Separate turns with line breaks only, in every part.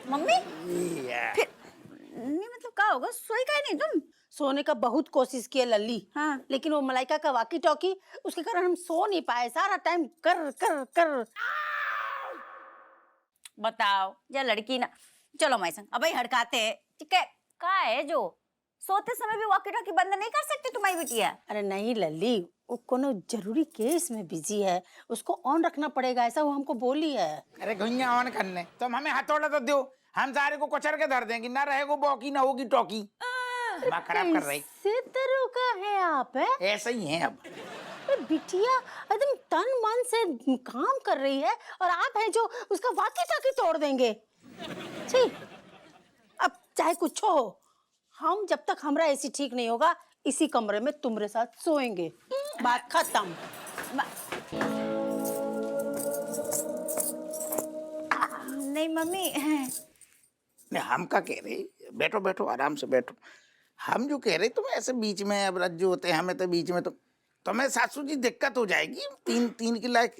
Mummy फिर नहीं मतलब क्या होगा, सोई का नहीं तुम?
सोने का बहुत कोशिश किया लल्ली।
हाँ।
लेकिन वो मलाइका का वाकी टॉकी, उसके कारण हम सो नहीं पाए। सारा टाइम कर कर कर।
बताओ या लड़की ना, चलो मैं संग अब हड़काते हैं ठीक है। का है जो सोते समय भी वॉकी टॉकी बंद नहीं कर सकती तुम्हारी बिटिया?
अरे नहीं लल्ली, वो कोनो जरूरी केस में बिजी है, उसको ऑन रखना पड़ेगा, ऐसा वो हमको बोली है।
अरे घुइया ऑन करने तुम हमें हथौड़ा तो दो, हम सारे को कुचल के धर देंगे, ना रहेगो बॉकी ना होगी टॉकी। दिमाग खराब कर रही।
कैसे तरह का है आप है?
ऐसा ही है अब।
अरे बिटिया एकदम तन मन से काम कर रही है और आप हैं जो उसका वाकी टाकी तोड़ देंगे। छी, अब चाहे कुछ हो, हम जब तक हमारा एसी ठीक नहीं होगा इसी कमरे में तुम्हारे साथ सोएंगे। बात खत्म।
नहीं मम्मी
नहीं, हम का कह रहे, बैठो बैठो आराम से बैठो। हम जो कह रहे तुम ऐसे बीच में अब रज्जू होते हैं हमें तो बीच में, तो तुम्हें सासू जी दिक्कत हो जाएगी। तीन तीन की लायक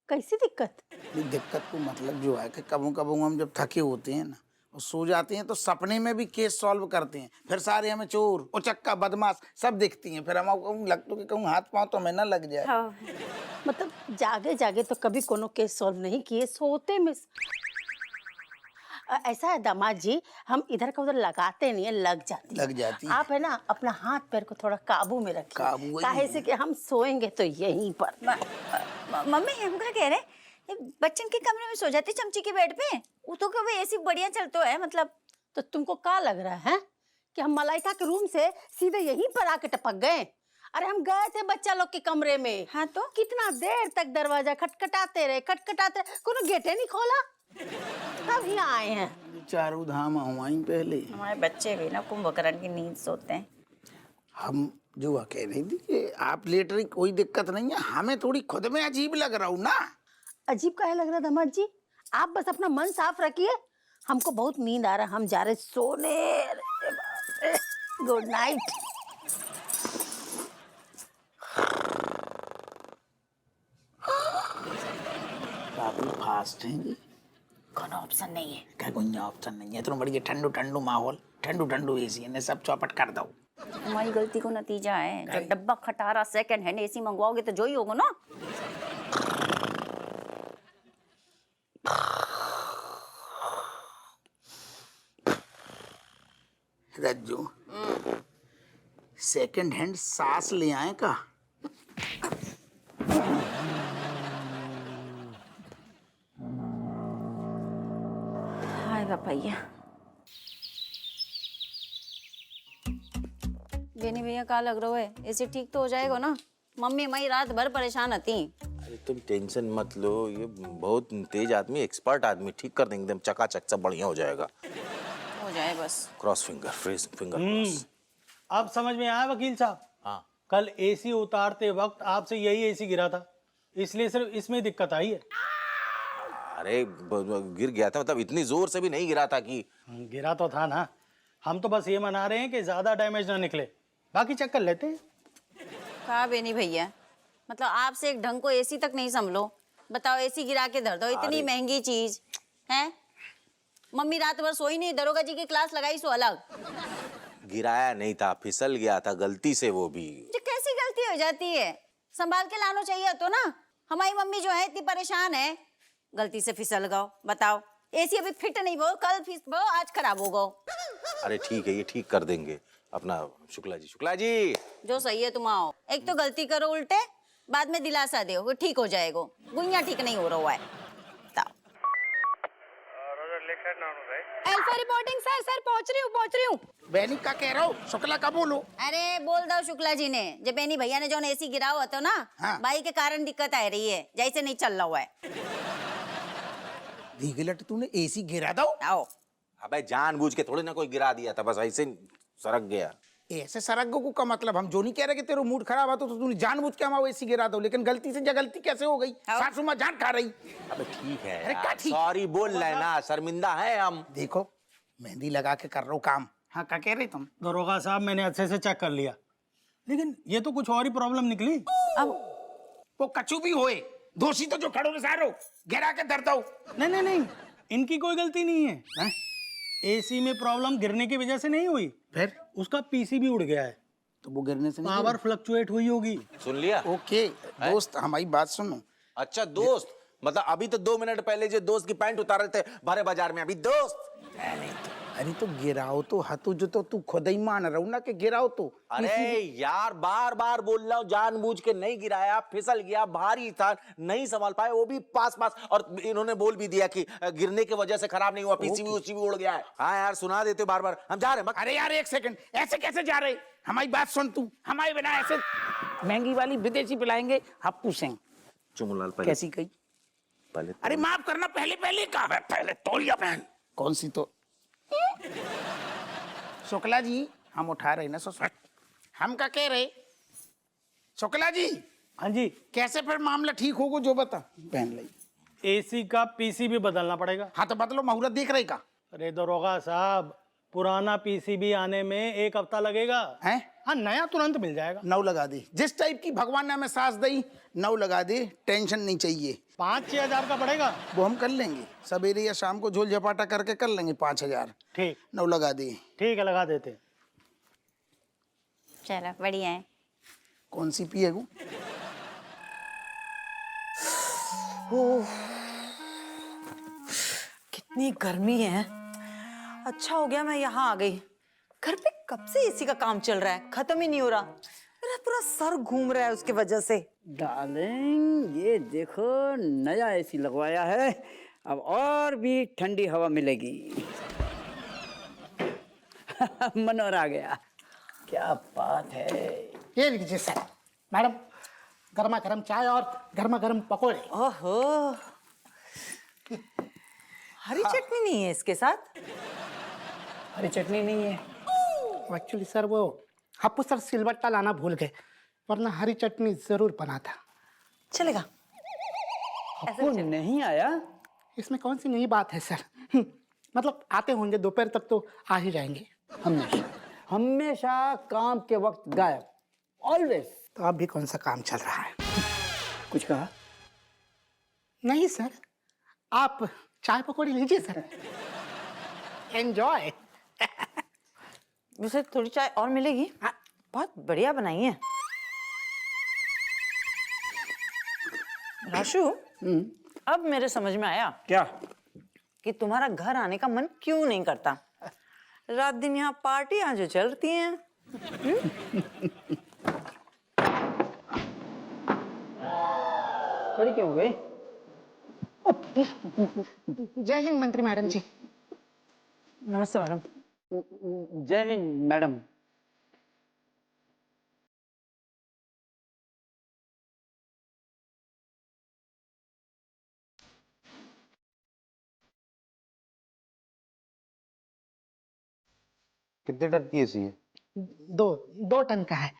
कैसी दिक्कत?
दिक्कत को मतलब जो है कि कबू कबू हम जब थके होते हैं ना और सो जाते हैं तो सपने में भी केस सॉल्व करते हैं, फिर सारे हमें चोर उचक्का बदमाश सब दिखती हैं, फिर हम लगता कि कहूँ हाथ पाँव तो हमें ना लग जाए।
हाँ।
मतलब जागे जागे तो कभी कोनो केस सॉल्व नहीं किए, सोते में ऐसा है दामाद जी, हम इधर का उधर लगाते नहीं है, लग जाती है। आप है ना अपना हाथ पैर को थोड़ा काबू में रखिए।
काबू
काहे से कि हम सोएंगे तो यहीं पर।
मम्मी हम क्या कह रहे हैं, बच्चन के कमरे में सो जाती चमची के बेड पे, वो तो कभी ऐसी बढ़िया चलतो है मतलब।
तो तुमको क्या लग रहा है कि हम मलाइका के रूम से सीधे यहीं पर आके टपक गए? अरे हम गए थे बच्चा लोग के कमरे में।
हाँ तो
कितना देर तक दरवाजा खटखटाते रहे, कोनो गेटे नहीं खोला, तब यहाँ आए हैं।
चारों धाम हमारी पहले।
हमारे बच्चे भी ना कुंभकर्ण की नींद सोते हैं।
हम जो कह रही थी कि आप लेट रही कोई दिक्कत नहीं है, हमें थोड़ी खुद में अजीब लग रहा हूँ ना।
अजीब काहे लग रहा दामाद जी? आप बस अपना मन साफ रखिए, हमको बहुत नींद आ रहा, हम जा रहे सोने। Good night.
काफी फास्ट हैं जी।
कोनो ऑप्शन नहीं है।
क्या कोई ऑप्शन नहीं है? तो बढ़िया ठंडू ठंडू माहौल, ठंडू ठंडू एसी ने सब चौपट कर दो।
हमारी गलती को नतीजा है, जो डब्बा खटारा सेकंड हैंड एसी मंगवाओगे तो जो ही होगा ना।
रज्जू सेकंड हैंड सांस ले आए का?
हाय भैया। बेनी भैया का लग रहा है, ऐसे ठीक तो हो जाएगा ना? मम्मी मई रात भर परेशान थी।
अरे तुम टेंशन मत लो, ये बहुत तेज आदमी, एक्सपर्ट आदमी, ठीक कर देंगे एकदम चकाचक, सब बढ़िया हो जाएगा।
हो जाए बस।
Cross finger, phrase finger cross.
अब समझ में आया वकील साहब?
हाँ।
कल एसी उतारते वक्त आपसे यही एसी गिरा था, इसलिए सिर्फ इसमें दिक्कत आई है।
अरे गिर गया था, मतलब इतनी जोर से भी नहीं गिरा था कि।
गिरा तो था ना, हम तो बस ये मना रहे हैं कि ज्यादा डैमेज ना निकले, बाकी चेक कर लेते हैं।
कहा बेनी भैया, मतलब आपसे एक ढंग को एसी तक नहीं संभलो। बताओ एसी गिरा के धर दो, इतनी महंगी चीज है। मम्मी रात भर सोई नहीं, दरोगा जी की क्लास लगाई सो अलग।
गिराया नहीं था, फिसल गया था गलती से, वो भी।
जो कैसी गलती हो जाती है, संभाल के लाना चाहिए तो ना। हमारी मम्मी जो है इतनी परेशान है, गलती से फिसल गओ। बताओ एसी अभी फिट नहीं हो, कल फिस गो, आज खराब हो गो।
अरे ठीक है, ये ठीक कर देंगे अपना। शुक्ला जी
जो सही है तुम आओ। एक तो गलती करो उल्टे, बाद में दिलासा दो वो ठीक हो जाएगा। गुइया ठीक नहीं हो रहा है।
Alpha reporting sir. सर पहुंच रही हूँ।
बैनी का कह रहा हूँ, शुक्ला का बोलो।
अरे बोल दो शुक्ला जी ने, जब बेनी भैया ने जो एसी गिरा हुआ था ना,
हाँ।
भाई के कारण दिक्कत आ रही है, जैसे नहीं चल रहा हुआ है।
धीगलट तूने एसी गिरा दो?
आओ।
अबे जानबूझ के थोड़ी ना कोई गिरा दिया था, बस ऐसे सरक गया।
ऐसे सरगो को का मतलब, हम जो नहीं कह रहे कि तेरा मूड खराब है तो तूने जानबूझ के हमारा एसी गिरा दो, लेकिन गलती से गलती कैसे हो गई? सासू मां जान खा रही।
अबे ठीक है
अरे क्या ठीक?
सॉरी बोल रहे हैं ना, शर्मिंदा है हम।
देखो मेहंदी लगा के कर रहा हूँ काम। हाँ क्या कह रहे तुम?
दरोगा साहब मैंने अच्छे से चेक कर लिया, लेकिन ये तो कुछ और ही प्रॉब्लम निकली।
अब वो कचू भी होए, दोषी तो जो खड़ो सारो गिरा के धर दो।
नहीं, इनकी कोई गलती नहीं है।
हैं?
एसी में प्रॉब्लम गिरने की वजह से नहीं हुई,
फिर
उसका पीसीबी उड़ गया है,
तो वो गिरने से नहीं
पावर फ्लक्चुएट हुई होगी।
सुन लिया?
गिरा। ओके दोस्त, हमारी बात सुनो।
अच्छा दोस्त, मतलब अभी तो 2 मिनट पहले जो दोस्त की पैंट उतार रहे थे भरे बाजार में, अभी दोस्त।
अरे तो गिराओ तो हतू जो, तो तू खुद ही मान रहा हूं ना कि गिराओ तो।
अरे यार बार बार बोल रहा हूँ, जानबूझ के नहीं गिराया, फिसल गया, भारी था, नहीं संभाल पाए, वो भी पास पास, और इन्होंने बोल भी दिया कि गिरने की वजह से खराब नहीं हुआ, पीसीबी उसीबी उड़ गया है। हाँ यार सुना देते बार बार, हम जा रहे हैं।
अरे यार एक सेकंड, ऐसे कैसे जा रहे? हमारी बात सुन तू, हमारे बिना ऐसे महंगी वाली विदेशी पिलाएंगे हप्पू सिंह?
चुमुलाल पहले
कैसी कही?
पहले
अरे माफ करना, पहले पहले कहा, पहले तौलिया पहन। कौन सी तो? शुक्ला जी हम उठा रहे ना ससुर, हम क्या कह रहे? शुक्ला जी
हाँ जी,
कैसे फिर मामला ठीक होगा जो बता। पहन ली।
एसी का पीसीबी बदलना पड़ेगा।
हाँ तो बदलो, मुहूर्त देख रहे का?
अरे दरोगा साहब, पुराना पीसीबी आने में 1 हफ्ता लगेगा।
हैं?
हाँ, नया तुरंत मिल जाएगा।
9 लगा दे, जिस टाइप की भगवान ने हमें सांस दी 9 लगा दे, टेंशन नहीं चाहिए।
5-6 हजार का पड़ेगा।
वो हम कर लेंगे, सवेरे या शाम को झोल झपाटा करके कर लेंगे 5000।
ठीक,
9 लगा दे।
ठीक है, लगा देते।
चलो बढ़िया है।
कौन सी पिएगू?
कितनी गर्मी है। अच्छा हो गया मैं यहाँ आ गई। घर पे कब से एसी का काम चल रहा है, खत्म ही नहीं हो रहा। मेरा पूरा सर घूम रहा है उसकी वजह से।
डार्लिंग ये देखो नया एसी लगवाया है, अब और भी ठंडी हवा मिलेगी। मनोहर आ गया, क्या बात है।
ये लीजिए सर, मैडम गर्मा गर्म चाय और गर्मा गर्म पकोड़े।
ओहो, हरी चटनी नहीं है इसके साथ?
हरी चटनी नहीं है?
एक्चुअली सर वो हप्पू सर सिलबट्टा लाना भूल गए, वरना हरी चटनी जरूर बना था।
चलेगा।
वो नहीं आया?
इसमें कौन सी नई बात है सर? मतलब आते होंगे, दोपहर तक तो आ ही जाएंगे।
हमेशा हमेशा काम के वक्त गायब, ऑलवेज।
तो अब भी कौन सा काम चल रहा है?
कुछ कहा?
नहीं सर, आप चाय पकौड़ी लीजिए सर, एंजॉय।
वैसे थोड़ी चाय और मिलेगी? बहुत बढ़िया बनाई है राशु। अब मेरे समझ में आया
क्या?
कि तुम्हारा घर आने का मन क्यों नहीं करता। रात दिन यहाँ पार्टियां जो चलती हैं।
खड़ी क्यों हो गई?
जय हिंद मंत्री मैडम जी।
नमस्ते मैडम।
जय हिंद मैडम।
कितने टन की एसी है?
2 टन का है।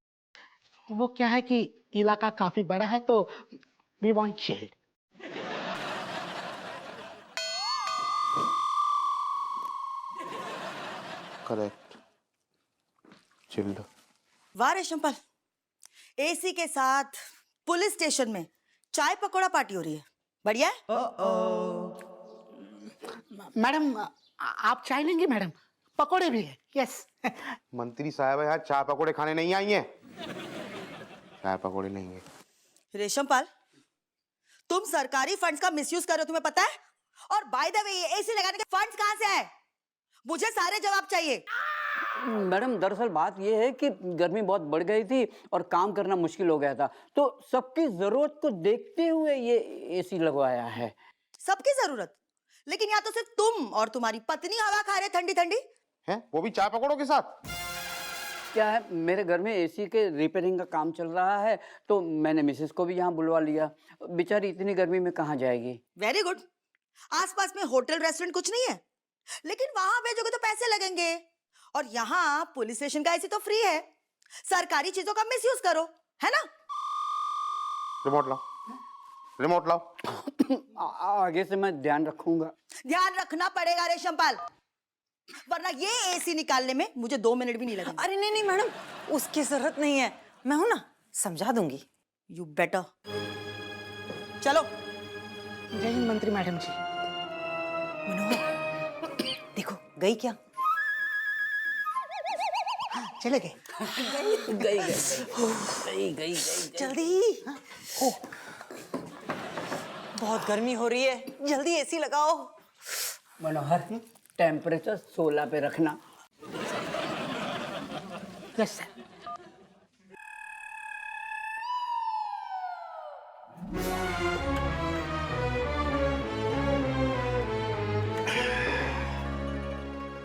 वो क्या है कि इलाका काफी बड़ा है तो we want chilled.
Correct, chilled.
वाह रेशमपाल, एसी के साथ पुलिस स्टेशन में चाय पकोड़ा पार्टी हो रही है। बढ़िया है।
मैडम आप चाय लेंगे? मैडम पकोड़े भी है। यस।
मंत्री साहब यहाँ चाय पकोड़े खाने नहीं आई हैं। चाय पकोड़े नहीं है।
रेशमपाल, तुम सरकारी फंड्स का मिसयूज कर रहे हो, तुम्हें पता है? और बाय द वे ये एसी लगाने के फंड्स कहाँ से आए? मुझे सारे जवाब चाहिए।
मैडम दरअसल बात यह है कि गर्मी बहुत बढ़ गई थी और काम करना मुश्किल हो गया था, तो सबकी जरूरत को देखते हुए ये एसी लगवाया है।
सबकी जरूरत? लेकिन यहाँ तो सिर्फ तुम और तुम्हारी पत्नी हवा खा रहे ठंडी ठंडी।
हैं? वो भी चाय पकोड़ों के साथ?
क्या है, मेरे घर में एसी के रिपेयरिंग का काम चल रहा है, तो मैंने मिसेस को भी यहाँ बुलवा लिया। बेचारी इतनी गर्मी में कहाँ जाएगी।
Very good. आसपास में होटल रेस्टोरेंट कुछ नहीं है, लेकिन वहां भेजोगे तो पैसे लगेंगे, और यहाँ पुलिस स्टेशन का एसी तो फ्री है। सरकारी चीजों का मिसयूज करो, है ना?
रिमोट लाओ, रिमोट लाओ।
आगे से मैं ध्यान रखूंगा।
ध्यान रखना पड़ेगा रेशमपाल, वरना ये एसी निकालने में मुझे 2 मिनट भी नहीं लगेंगे।
अरे नहीं नहीं मैडम, उसकी जरूरत नहीं है, मैं हूं ना, समझा दूंगी।
You better. चलो।
जय हिंद मंत्री मैडम जी।
मनोहर,
गई क्या?
चले गए।
गई
जल्दी। बहुत गर्मी हो रही है, जल्दी एसी लगाओ।
मनोहर, टेम्परेचर 16 पे रखना।
Yes sir.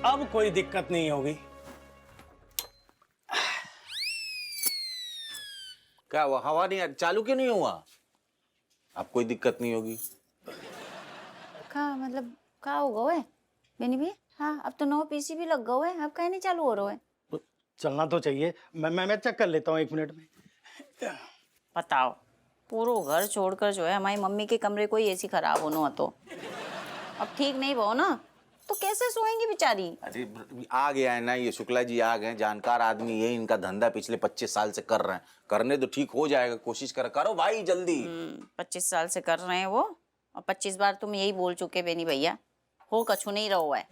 अब कोई दिक्कत नहीं होगी।
क्या हुआ, हवा नहीं चालू क्यों नहीं हुआ? अब कोई दिक्कत नहीं होगी।
का मतलब का हो गए बेनी भैया? हाँ, अब तो 9 पीसी भी लग गए, अब कहीं नहीं चालू हो रहा है।
चलना तो चाहिए। मैं चेक कर लेता हूँ 1 मिनट में।
बताओ, पूरा घर छोड़कर जो है हमारी मम्मी के कमरे को ही एसी खराब होना तो अब ठीक नहीं हो ना, तो कैसे सोएंगी बेचारी?
अरे आ गया है ना, ये शुक्ला जी आ गए, जानकार आदमी, ये इनका धंधा पिछले 25 साल से कर रहे हैं, करने तो ठीक हो जाएगा, कोशिश करो भाई जल्दी।
25 साल से कर रहे हैं वो, और 25 बार तुम यही बोल चुके बेनी भैया, हो कछु नहीं रहा है।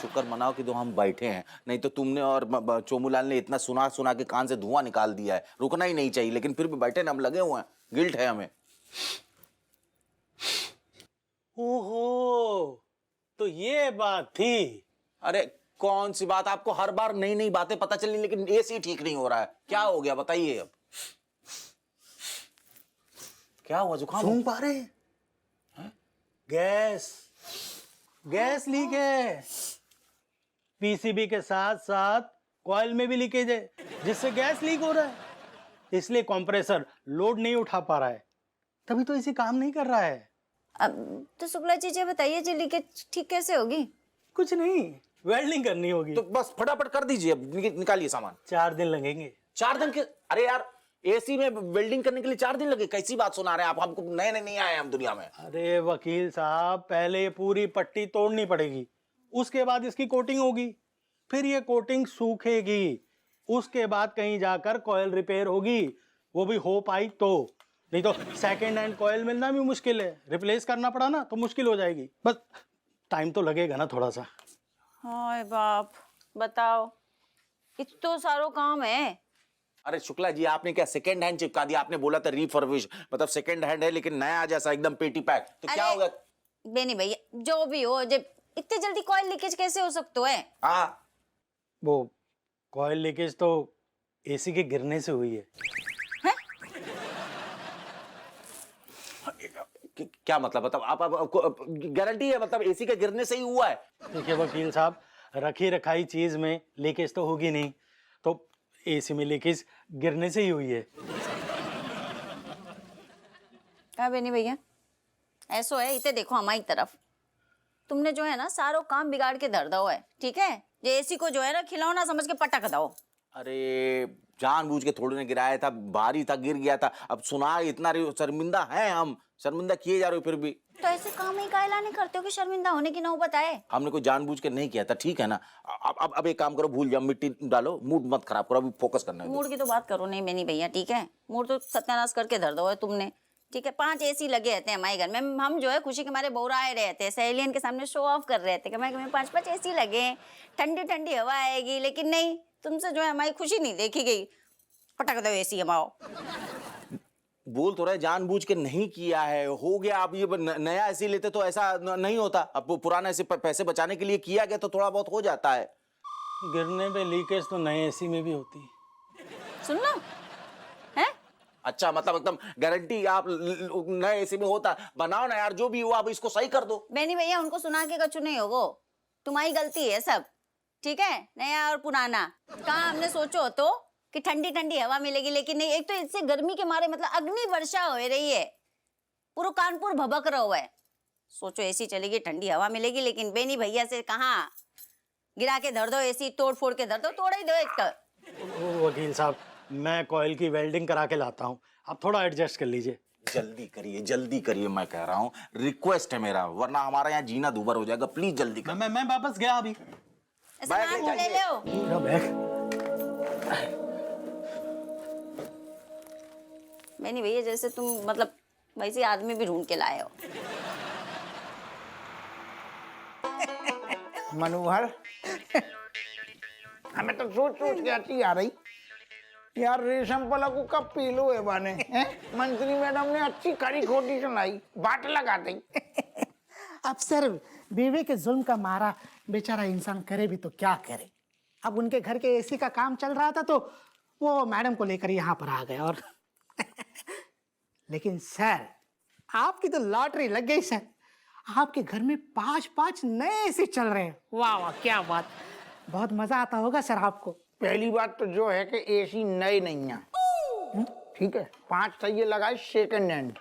शुक्र मनाओ कि तो हम बैठे हैं, नहीं तो तुमने और चोमूलाल ने इतना सुना सुना के कान से धुआं निकाल दिया है। रुकना ही नहीं चाहिए, लेकिन फिर भी बैठे ना, हम लगे हुए हैं, गिल्ट है हमें।
ओहो, तो ये बात थी।
अरे कौन सी बात, आपको हर बार नई नई बातें पता चली, लेकिन एसी ठीक नहीं हो रहा है। क्या हो गया बताइए अब? क्या हुआ, जुकाम?
सूंघ पा रहे हैं? गैस लीक है। पीसीबी के साथ साथ कॉइल में भी लीकेज है, जिससे गैस लीक हो रहा है। इसलिए कंप्रेसर लोड नहीं उठा पा रहा है, तभी तो इसी काम नहीं कर रहा है।
अब तो शुक्ला जी जी बताइए जी, लीकेज ठीक कैसे होगी?
कुछ नहीं, वेल्डिंग करनी होगी।
तो बस फटाफट कर दीजिए, अब निकालिए सामान।
4 दिन लगेंगे।
4 दिन के? अरे यार, एसी में वेल्डिंग करने के लिए 4 दिन लगे? कैसी बात सुना रहे हैं आप? हमको नए नए नहीं आए हम दुनिया में।
अरे वकील साहब, पहले ये पूरी पट्टी तोड़नी पड़ेगी, उसके बाद इसकी कोटिंग होगी, फिर ये कोटिंग सूखेगी, उसके बाद कहीं जाकर कॉइल रिपेयर होगी, वो भी हो पाई तो। नहीं तो सेकेंड हैंड कॉइल मिलना भी मुश्किल है, रिप्लेस करना पड़ा ना तो मुश्किल हो जाएगी। बस टाइम तो लगेगा ना थोड़ा सा।
हाय बाप, बताओ, इतना सारो काम है।
अरे शुक्ला जी, आपने क्या सेकंड हैंड चिपका दिया? आपने बोला था रिफर्बिश, मतलब सेकंड हैंड है लेकिन नया जैसा, एकदम पेटी पैक, तो क्या होगा?
बेनी भैया, जो भी हो, जब इतने जल्दी कॉइल लीकेज कैसे हो सकता है?
हाँ,
वो कॉइल लीकेज तो एसी के गिरने से हुई है।
क्या मतलब? मतलब आप गारंटी है, मतलब एसी के गिरने से ही हुआ है?
देखिए वकील साहब, रखी रखाई चीज में लीकेज तो होगी नहीं, तो एसी में लीकेज गिरने से ही हुई है।
क्या बेनी भैया, ऐसो है, इतने देखो हमारी तरफ, तुमने जो है ना सारो काम बिगाड़ के धर दो है, ठीक है? ये एसी को जो है ना खिलौना समझ के पटक दो।
अरे जानबूझ के थोड़ी ने गिराया था, भारी था, गिर गया था। अब सुना इतना शर्मिंदा है, हम शर्मिंदा किए जा रहे हो फिर भी।
तो ऐसे काम ही कायला नहीं करते हो कि शर्मिंदा होने की नौबत आए?
हमने कोई जानबूझ के नहीं किया था, ठीक है ना? अब एक काम करो, भूल जाओ, मिट्टी डालो, मूड मत खराब करो, अभी फोकस करना है।
मूड की तो बात करो नहीं बेनी भैया, ठीक है? मूड तो सत्यानाश करके धर दो है तुमने, ठीक है? 5 एसी लगे रहते हैं हमारे घर में, हम जो है खुशी के मारे बौराए रहते हैं, सहेलियन के सामने शो ऑफ कर रहे थे कि हमारे घर में 5-5 एसी लगे हैं, ठंडी ठंडी हवा आएगी, लेकिन नहीं, तुमसे जो है हमारी खुशी नहीं देखी गई। पटक दो एसी हमाओ।
बोल तो रहे जानबूझ के नहीं किया है, हो गया। अब ये नया एसी लेते तो ऐसा नहीं होता। अब पुराना एसी पैसे बचाने के लिए किया गया तो थोड़ा बहुत हो जाता है।
गिरने पे लीकेज तो नए एसी में भी होती है।
सुन लो, है?
अच्छा, मतलब एकदम गारंटी आप नए एसी में होता? बनाओ ना यार, जो भी हुआ अब इसको सही कर दो।
बेनी भैया, उनको सुना के कछु नहीं होगो, तुम्हारी गलती है सब, ठीक है? नया और पुराना कहाँ हमने सोचो तो कि ठंडी ठंडी हवा मिलेगी, लेकिन नहीं। एक तो इससे गर्मी के मारे मतलब अग्नि वर्षा हो रही है, पूरा कानपुर भभक रहा है। सोचो एसी चलेगी, ठंडी हवा मिलेगी, लेकिन बेनी भैया से कहाँ, गिरा के धर दो एसी, तोड़ फोड़ के धर दो, तोड़ ही दो एक तो।
वकील साहब, मैं कॉइल की वेल्डिंग करा के लाता हूँ, आप थोड़ा एडजस्ट कर लीजिए।
जल्दी करिए, मैं कह रहा हूँ, रिक्वेस्ट है मेरा, वरना हमारा यहाँ जीना दूभर हो जाएगा। प्लीज जल्दी कर।
मैं वापस गया अभी।
सामान तो ले लो।
पूरा बैग।
बेनी भैया, जैसे तुम मतलब वैसे आदमी भी ढूंढ के लाए हो।
मनोहर हमें तो सोच सोच के अच्छी आ रही यार, रेशम पला को कब पी लो है बाने हैं? मंत्री मैडम ने अच्छी खरी खोटी सुनाई, बाट लगा दी।
अब सर बीवी के जुल्म का मारा बेचारा इंसान करे भी तो क्या करे। अब उनके घर के एसी का काम चल रहा था तो वो मैडम को लेकर यहाँ पर आ गए और लेकिन सर आपकी तो लॉटरी लग गई सर, आपके घर में 5-5 नए एसी चल रहे हैं। वाह वाह क्या बात, बहुत मजा आता होगा सर आपको।
पहली बात तो जो है कि एसी नए नहीं है, ठीक है, 5 सही लगाए सेकंड हैंड,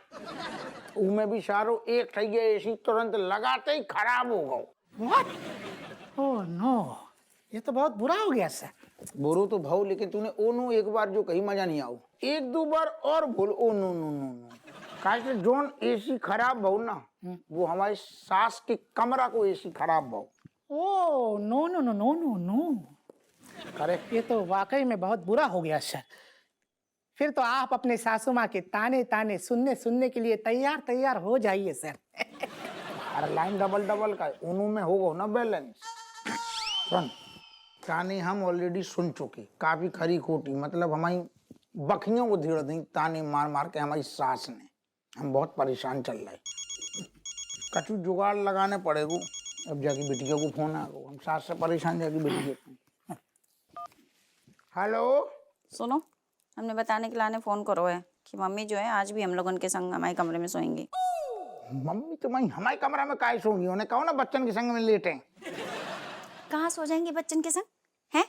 उनमें भी सारो एक सही एसी तुरंत लगाते ही खराब हो गए।
व्हाट? ओह नो, ये तो बहुत बुरा हो गया सर।
बुरो तो भाव, लेकिन तूने ओ नो एक बार जो कही मजा नहीं आओ, 1-2 बार और बोल oh no no no no. काहे जोन एसी खराब भाव ना, वो हमारी सास के कमरा को एसी खराब भाव।
Oh no no no no no no,
correct.
ये तो वाकई में बहुत बुरा हो गया सर। फिर तो आप अपने सासू माँ के ताने ताने सुनने के लिए तैयार हो जाइए सर।
हर लाइन डबल का उन्हों में होगा ना बैलेंस। सुन, ताने हम ऑलरेडी सुन चुके, काफी खरी खोटी, मतलब हमारी बखियों को धीरे दी ताने मार मार के हमारी सास ने, हम बहुत परेशान चल रहे। कछु जुगाड़ लगाने पड़ेगा, अब जाके बिटिया को फोन आ गो, हम सास से परेशान जाके बिटिया को। हेलो,
सुनो, हमने बताने के लाने फोन करो है कि मम्मी जो है आज भी हम लोग उनके संग हमारे कमरे में सोएंगी।
मम्मी तुम्हारी हमारे कमरा में काहे सोंगी? उन्हें कहो ना बच्चन के संग में लेटे।
कहाँ सो जाएंगे बच्चन के संग? हैं?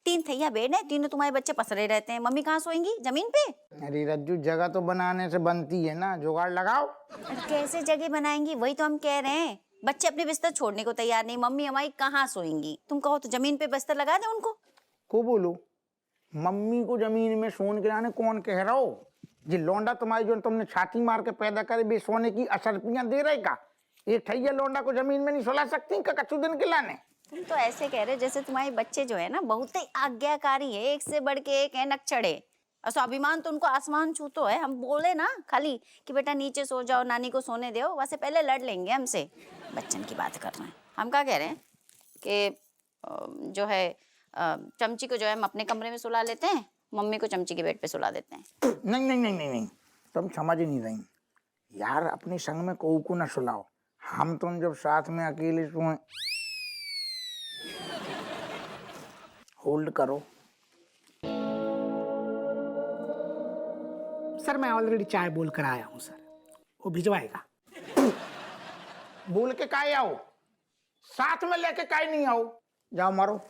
3 थैया बेड है, तीनों तुम्हारे बच्चे पसरे रहते हैं, मम्मी कहाँ सोएंगी? जमीन पे?
अरे रज्जू, जगह तो बनाने से बनती है ना, जुगाड़ लगाओ।
कैसे जगह बनाएंगी? वही तो हम कह रहे हैं, बच्चे अपने बिस्तर छोड़ने को तैयार नहीं, मम्मी हमारी कहाँ सोएंगी? तुम कहो तो जमीन पे बिस्तर लगा दे उनको।
को बोलो? मम्मी को जमीन में सोने के लाने कौन कह रहा हो? जी लौंडा तुम्हारी जो तुमने छाती मार के पैदा करे बे सोने की असरपियां दे रहे का? एक ठैया लौंडा को जमीन में नहीं सुला सकती का कच्चू दिन के लाने?
तुम तो ऐसे कह रहे जैसे तुम्हारे बच्चे जो है ना बहुत ही आज्ञाकारी है, एक से बढ़ के एक है नक्चड़े, और स्वाभिमान तो उनको आसमान छूतो है। हम बोले ना खाली कि बेटा नीचे सो जाओ, नानी को सोने दो, वैसे पहले लड़ लेंगे हमसे। बच्चन की बात कर रहे हैं हम, क्या कह रहे हैं कि जो है चमची को जो है हम अपने कमरे में सुला लेते हैं, मम्मी को चमची के बेड पे सुला देते हैं।
नहीं, तुम समझ नहीं रही यार, अपने संग में कोई को ना सुलाओ, हम तुम जब साथ में अकेले सोए। होल्ड करो
सर, मैं ऑलरेडी चाय बोल कर आया हूँ सर, वो भिजवाएगा।
बोल के काहे आओ, साथ में लेके काहे नहीं आओ? जाओ मारो,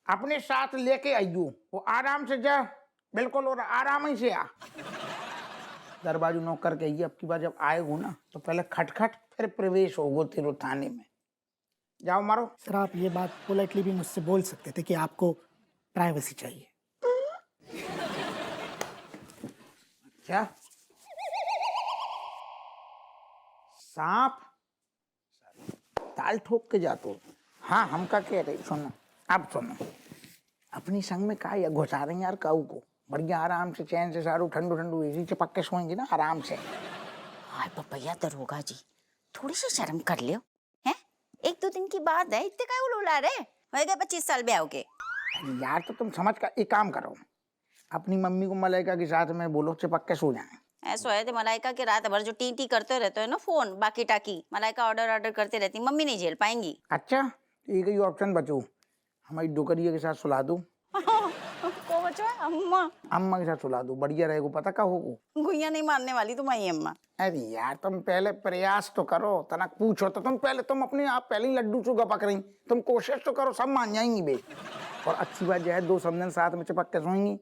अपने साथ लेके आइयो, वो आराम से जा, बिल्कुल, और आराम ही से आ। दरवाजू नॉक करके आइए, अब की बार जब आएगो ना तो पहले खटखट फिर प्रवेश होगो तेरे थाने में। जाओ मारो।
सर आप ये बात पोलाइटली भी मुझसे बोल सकते थे कि आपको प्राइवेसी चाहिए।
क्या सांप ताल ठोक के जातो? हाँ, हम का कह रहे, सुनो अब सुनो, अपनी संग में का घुसा रहे यार काऊ को, बढ़िया आराम से चैन से सारू ठंडू एसी चिपक के सोएंगे ना आराम से।
हाय पपैया दरोगा जी, थोड़ी सी शर्म कर लियो हैं, 1-2 दिन की बात है, इतने का उड़ा रहे हो गए 25 साल ब्याह के।
यार तो तुम समझ का एक काम करो, अपनी मम्मी को मलाइका के साथ में बोलो चिपक के सो जाए।
ऐसा है तो मलाइका के रात भर जो टी करते रहते हो ना फोन बाकी टाकी, मलाइका ऑर्डर करते रहती, मम्मी नहीं झेल पाएंगी।
अच्छा, एक ही ऑप्शन बचो, हमारी डोकरिया के साथ सुला दो।
को बचो
अम्मा के साथ सुला दो, बढ़िया रहेगा, पता का होगा,
गुइया नहीं मारने वाली तुम्हारी अम्मा।
अरे यार तुम पहले प्रयास तो करो, तनक पूछो तो तुम पहले, तुम अपने आप पहले ही लड्डू चुका पक रही, तुम कोशिश तो करो, सब मान जाएंगी बे। और अच्छी बात जो है 2 समझन साथ में चिपक के सोएंगी,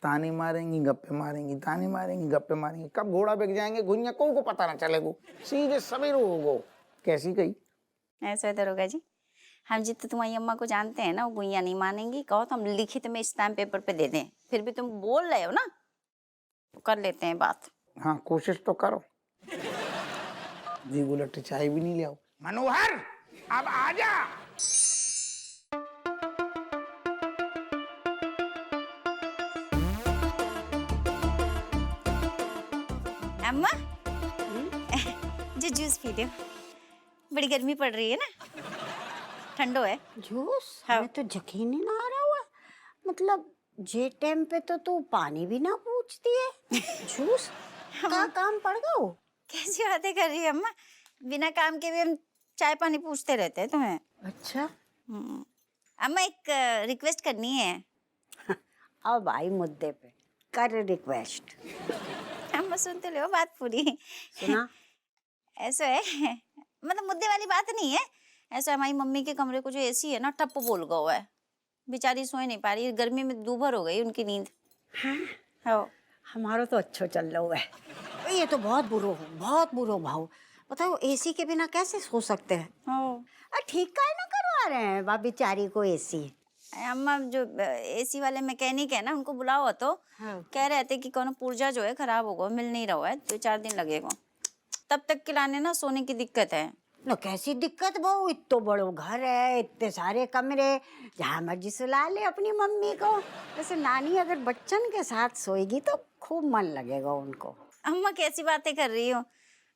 ताने मारेंगी गप्पे मारेंगी, ताने मारेंगी गप्पे मारेंगी, कब घोड़ा बिक जाएंगे गुइया को पता ना चलेगा, सीधे सवेरे होगो। कैसी कही?
ऐसा है दरोगा जी, हम जितने तुम्हारी अम्मा को जानते हैं ना, वो गुइया नहीं मानेंगी। कहो तो हम लिखित में स्टैम्प पेपर पे दे दें, फिर भी तुम बोल रहे हो ना तो कर लेते हैं बात।
हाँ, कोशिश तो करो। जी बुलेट चाय भी नहीं ले आओ। मनोहर अब आजा।
अम्मा जो जूस पी लो, बड़ी गर्मी पड़ रही है ना। ठंडो है।
जूस?
हाँ।
हमें तो यकीन ही ना आ रहा हुआ। मतलब जे टाइम पे तो तू पानी भी ना पूछती है। जूस का काम पड़ गया हो?
कैसी बातें कर रही है अम्मा, बिना काम के भी हम चाय पानी पूछते रहते हैं तुम्हें।
अच्छा,
अम्मा एक रिक्वेस्ट करनी है।
अब आई मुद्दे पे, कर रिक्वेस्ट।
अम्मा सुनते ले बात पूरी।
सुना?
ऐसा है, मतलब मुद्दे वाली बात नहीं है। ऐसा हमारी मम्मी के कमरे को जो एसी है ना, टप बोल गया हुआ है। बेचारी सोए नहीं पा रही, गर्मी में दूभर हो गई उनकी नींद। हाँ।
हमारा तो अच्छा चल रहा है। ये तो बहुत बुरो भाव। बताओ एसी के बिना कैसे सो सकते हैं?
हाँ।
ठीक काहे ना करवा रहे हैं बा बेचारी को एसी?
अम्मा जो एसी वाले मैकेनिक है ना, उनको बुलाओ तो।
हाँ।
कह रहे थे कि कौन पुर्जा जो है खराब हो गया, मिल नहीं रहा है, 2-4 दिन लगेगा। तब तक के लाने ना सोने की दिक्कत है।
न कैसी दिक्कत बहु, इतना बड़ो घर है, इतने सारे कमरे, जहाँ मर्जी सुला ले अपनी मम्मी को। वैसे नानी अगर बच्चन के साथ सोएगी तो खूब मन लगेगा उनको।
अम्मा कैसी बातें कर रही हो,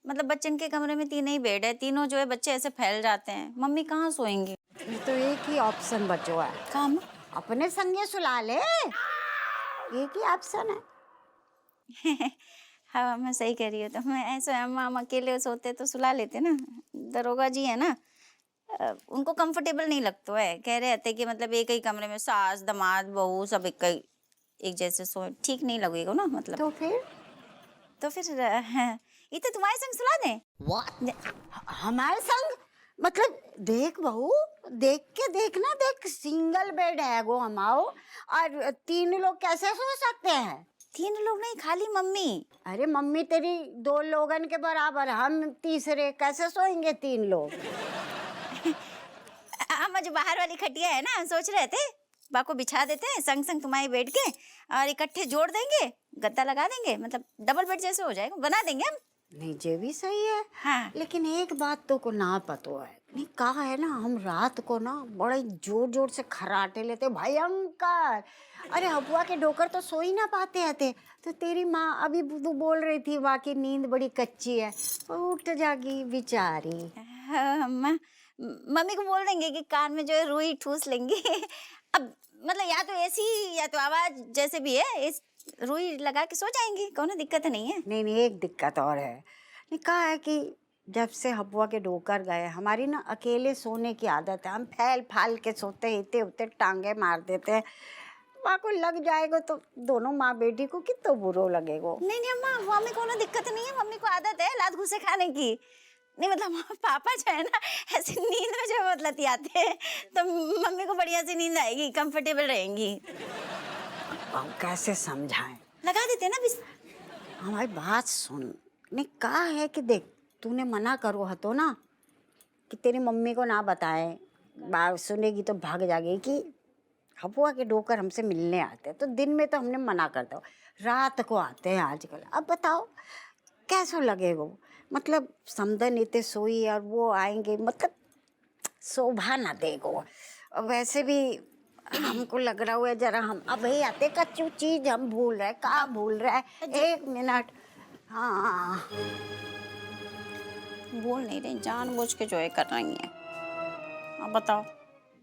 मतलब बच्चन के कमरे में 3 ही बेड है, तीनों जो है बच्चे ऐसे फैल जाते हैं, मम्मी कहाँ सोएंगी?
फिर तो एक ही ऑप्शन बचो है।
काम
अपने संगे सुला ले, एक ही ऑप्शन है।
हाँ मैं सही कह रही हूँ। तो मैं ऐसा अम्मा, हम अकेले सोते तो सुला लेते ना। दरोगा जी है ना, उनको कंफर्टेबल नहीं लगता है। कह रहे थे कि मतलब एक ही कमरे में सास दामाद बहू सब एक जैसे सोए, ठीक नहीं लगेगा ना। मतलब
तो फिर
ये तो तुम्हारे संग सुला दें।
हमारे संग? मतलब देख बहू, देखना देख, सिंगल बेड है वो हमाओ, और 3 लोग कैसे सो सकते हैं?
3 लोग नहीं, खाली मम्मी।
अरे मम्मी तेरी 2 लोगन के बराबर, हम तीसरे, कैसे सोएंगे 3 लोग?
अम्मा जो बाहर वाली खटिया है ना, हम सोच रहे थे बाको बिछा देते हैं संग संग तुम्हारे बेड के, और इकट्ठे जोड़ देंगे, गद्दा लगा देंगे, मतलब डबल बेड जैसे हो जाएगा, बना देंगे हम।
नहीं ये भी सही है।
हाँ।
लेकिन एक बात तो को ना पतो है, नहीं कहा है ना, हम रात को ना बड़े जोर जोर से खर्राटे लेते, भयंकर। अरे हबुआ के डोकर तो सो ही ना पाते थे। तो तेरी माँ अभी तू बोल रही थी वाकई नींद बड़ी कच्ची है, उठ जागी बेचारी।
हाँ, अम्मा मम्मी को बोल देंगे कि कान में जो है रुई ठूस लेंगे। अब मतलब या तो ऐसी या तो आवाज जैसे भी है, इस रुई लगा के सो जाएंगी, कोनो दिक्कत नहीं है।
नहीं एक दिक्कत और है। नहीं कहा है कि जब से हबुआ के डोकर गए, हमारी ना अकेले सोने की आदत है। हम फैल फाल के सोते, हिते उते टांगे मार देते हैं। माँ को लग जाएगा तो दोनों माँ बेटी को कितना बुरो लगेगा।
नहीं अम्मा, मम्मी को दिक्कत नहीं है, मम्मी को आदत है लात घुसे खाने की। नहीं मतलब पापा जो है ना, ऐसी नींद में जो मतलब आते हैं, तो मम्मी को बढ़िया सी नींद आएगी, कंफर्टेबल रहेंगी।
अब कैसे समझाएं?
लगा देते ना
हमारी बात सुन। ने कहा है कि देख, तूने मना करो हतो ना कि तेरी मम्मी को ना बताए, बात सुनेगी तो भाग जाएगी कि हबुआ के डोकर हमसे मिलने आते हैं। तो दिन में तो हमने मना कर दो, रात को आते हैं आजकल। अब बताओ कैसा लगेगा? मतलब समदन इतने सोई और वो आएंगे, मतलब शोभा ना देगो। वैसे भी हमको लग रहा है जरा हम अब ही आते कच्चू चीज हम भूल रहे, कहाँ भूल रहा है? 1 मिनट। हाँ
बोल नहीं रही, जानबूझ के जो है कर रही है। अब बताओ।